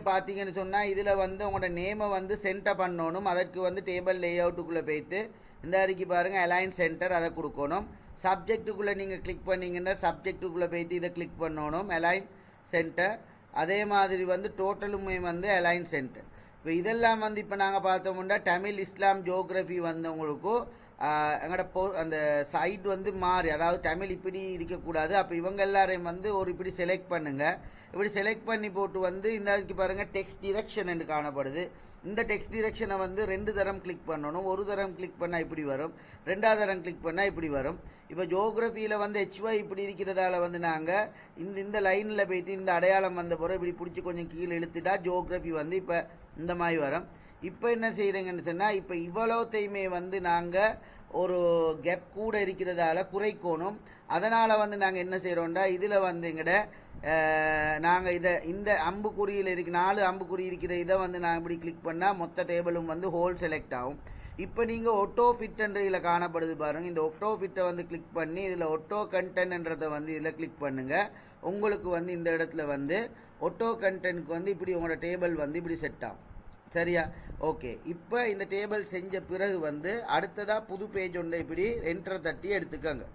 பார்த்தீங்கன்னு சொன்னால் இதில் வந்து உங்களோட நேமை வந்து சென்டர் பண்ணணும். அதற்கு வந்து டேபிள் லே அவுட்டுக்குள்ளே போய்த்து இந்த அறிக்கை பாருங்கள் அலைன் சென்டர் அதை கொடுக்கணும். சப்ஜெக்ட்டுக்குள்ளே நீங்கள் கிளிக் பண்ணிங்கன்னா சப்ஜெக்ட்டுக்குள்ளே போய்த்து இதை கிளிக் பண்ணணும் அலைன் சென்டர். அதே மாதிரி வந்து டோட்டலுமே வந்து அலைன் சென்டர். இப்போ இதெல்லாம் வந்து இப்போ நாங்கள் பார்த்தோம்னா தமிழ் இஸ்லாம் ஜியோகிரஃபி வந்து உங்களுக்கு எங்களோட அந்த சைட் வந்து மாறி, அதாவது தமிழ் இப்படி இருக்கக்கூடாது. அப்போ இவங்க எல்லாரையும் வந்து ஒரு இப்படி செலக்ட் பண்ணுங்கள். இப்படி செலக்ட் பண்ணி போட்டு வந்து இந்த அதுக்கு பாருங்கள் டெக்ஸ்ட் டிரெக்ஷன் என்று காணப்படுது. இந்த டெக்ஸ்ட் டிரெக்ஷனை வந்து 2 தரம் கிளிக் பண்ணணும். ஒரு தரம் கிளிக் பண்ணால் இப்படி வரும், 2வது தரம் கிளிக் பண்ணால் இப்படி வரும். இப்போ ஜியோகிரஃபியில் வந்து HY இப்படி இருக்கிறதால வந்து நாங்கள் இந்த லைனில் போய்த்து இந்த அடையாளம் வந்த பிறகு இப்படி பிடிச்சி கொஞ்சம் கீழே இழுத்துட்டா ஜியோகிரஃபி வந்து இப்போ இந்த மாதிரி வரும். இப்போ என்ன செய்கிறீங்கன்னு சொன்னால் இப்போ இவ்வளோத்தையுமே வந்து நாங்கள் ஒரு கேப் கூட இருக்கிறதால குறைக்கணும். அதனால் வந்து நாங்கள் என்ன செய்கிறோம்டா இதில் வந்து நாங்கள் இந்த அம்புக்குறியில் 4 அம்புக்குறி இருக்கிற இதை வந்து நாங்கள் இப்படி கிளிக் பண்ணால் மொத்த டேபிளும் வந்து ஹோல் செலக்ட் ஆகும். இப்போ நீங்கள் ஒட்டோ ஃபிட்ன்றதில் காணப்படுது பாருங்கள். இந்த ஒட்டோ ஃபிட்டை வந்து கிளிக் பண்ணி இதில் ஒட்டோ கண்டென்ட்ன்றதை வந்து இதில் கிளிக் பண்ணுங்கள். உங்களுக்கு வந்து இந்த இடத்துல வந்து ஒட்டோ கண்டென்ட்க்கு வந்து இப்படி உங்களோட டேபிள் வந்து இப்படி செட் ஆகும். சரியா? ஓகே. இப்போ இந்த டேபிள் செஞ்ச பிறகு வந்து அடுத்ததாக புது பேஜ் ஒன்றை இப்படி என்டர் தட்டி எடுத்துக்கோங்க.